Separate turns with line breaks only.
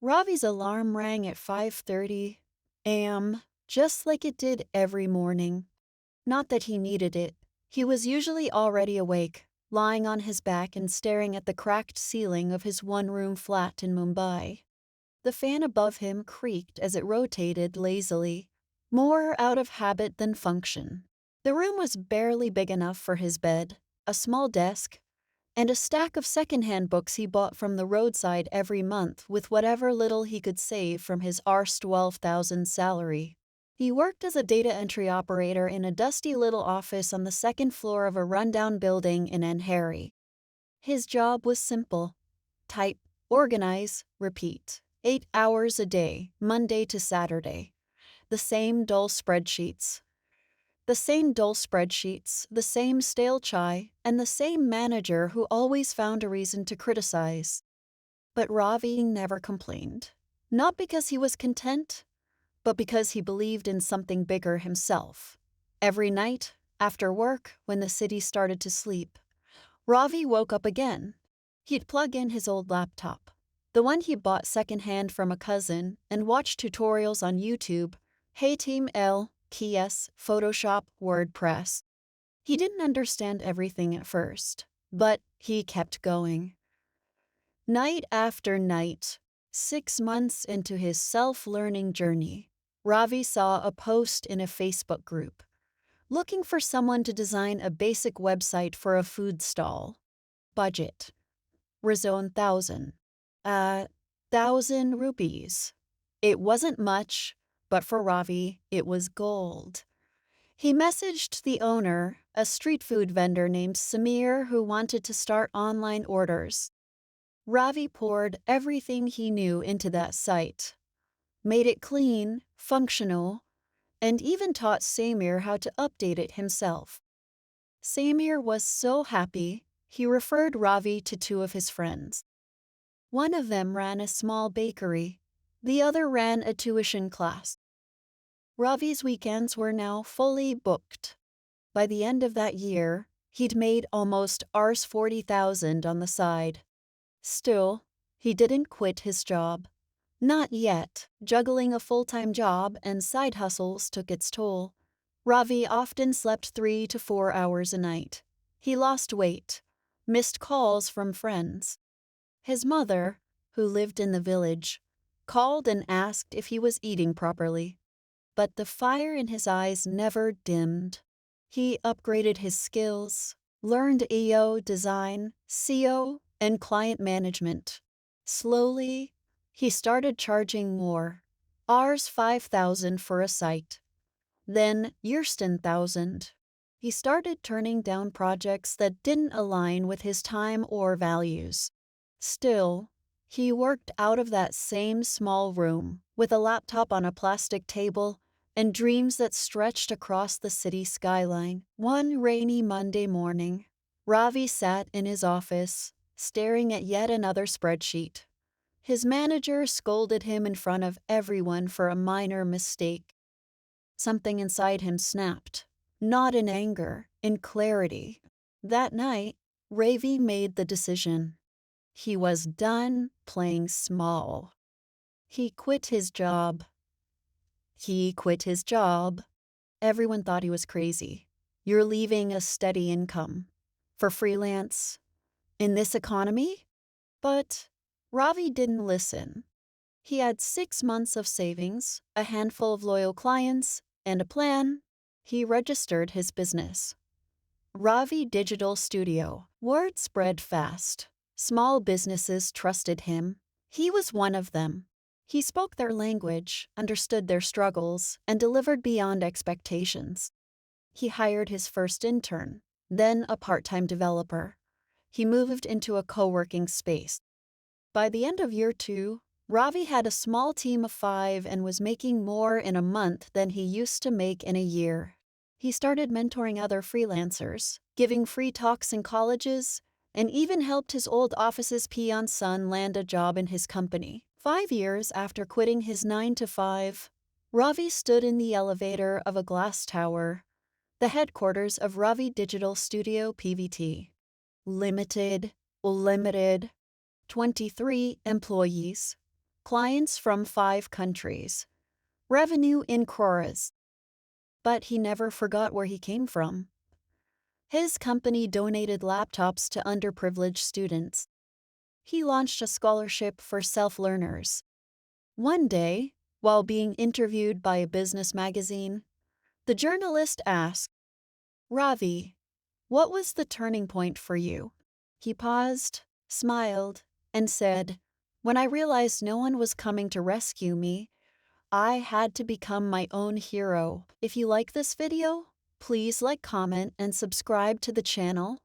Ravi's alarm rang at 5:30 a.m., just like it did every morning. Not that he needed it. He was usually already awake, lying on his back and staring at the cracked ceiling of his one-room flat in Mumbai. The fan above him creaked as it rotated lazily, more out of habit than function. The room was barely big enough for his bed, a small desk, and a stack of secondhand books he bought from the roadside every month with whatever little he could save from his Rs 12,000 salary. He worked as a data entry operator in a dusty little office on the second floor of a rundown building in Enheri. His job was simple. Type, organize, repeat. 8 hours a day, Monday to Saturday. The same dull spreadsheets. The same stale chai, and the same manager who always found a reason to criticize. But Ravi never complained. Not because he was content, but because he believed in something bigger himself. Every night, after work, when the city started to sleep, Ravi woke up again. He'd plug in his old laptop, the one he bought secondhand from a cousin, and watch tutorials on YouTube, HTML, KS, Photoshop, WordPress. He didn't understand everything at first, but he kept going. Night after night, 6 months into his self-learning journey, Ravi saw a post in a Facebook group, looking for someone to design a basic website for a food stall. Budget. Rizone 1,000. 1,000 rupees. It wasn't much, but for Ravi, it was gold. He messaged the owner, a street food vendor named Samir who wanted to start online orders. Ravi poured everything he knew into that site, made it clean, functional, and even taught Samir how to update it himself. Samir was so happy, he referred Ravi to two of his friends. One of them ran a small bakery, the other ran a tuition class. Ravi's weekends were now fully booked. By the end of that year, he'd made almost Rs 40,000 on the side. Still, he didn't quit his job. Not yet. Juggling a full-time job and side hustles took its toll. Ravi often slept 3 to 4 hours a night. He lost weight, missed calls from friends. His mother, who lived in the village, called and asked if he was eating properly. But the fire in his eyes never dimmed. He upgraded his skills, learned EO design, SEO, and client management. Slowly, he started charging more, Rs 5,000 for a site. Then Rs 10,000. He started turning down projects that didn't align with his time or values. Still, he worked out of that same small room, with a laptop on a plastic table and dreams that stretched across the city skyline. One rainy Monday morning, Ravi sat in his office, staring at yet another spreadsheet. His manager scolded him in front of everyone for a minor mistake. Something inside him snapped, not in anger, in clarity. That night, Ravi made the decision. He was done playing small. He quit his job. Everyone thought he was crazy. You're leaving a steady income. For freelance? In this economy? But Ravi didn't listen. He had 6 months of savings, a handful of loyal clients, and a plan. He registered his business. Ravi Digital Studio. Word spread fast. Small businesses trusted him. He was one of them. He spoke their language, understood their struggles, and delivered beyond expectations. He hired his first intern, then a part-time developer. He moved into a co-working space. By the end of year 2, Ravi had a small team of 5 and was making more in a month than he used to make in a year. He started mentoring other freelancers, giving free talks in colleges, and even helped his old office's peon son land a job in his company. 5 years after quitting his 9-to-5, Ravi stood in the elevator of a glass tower, the headquarters of Ravi Digital Studio Pvt. Limited, 23 employees, clients from 5 countries, revenue in crores. But he never forgot where he came from. His company donated laptops to underprivileged students. He launched a scholarship for self-learners. One day, while being interviewed by a business magazine, the journalist asked, "Ravi, what was the turning point for you?" He paused, smiled, and said, "When I realized no one was coming to rescue me, I had to become my own hero." If you like this video, please like, comment, and subscribe to the channel.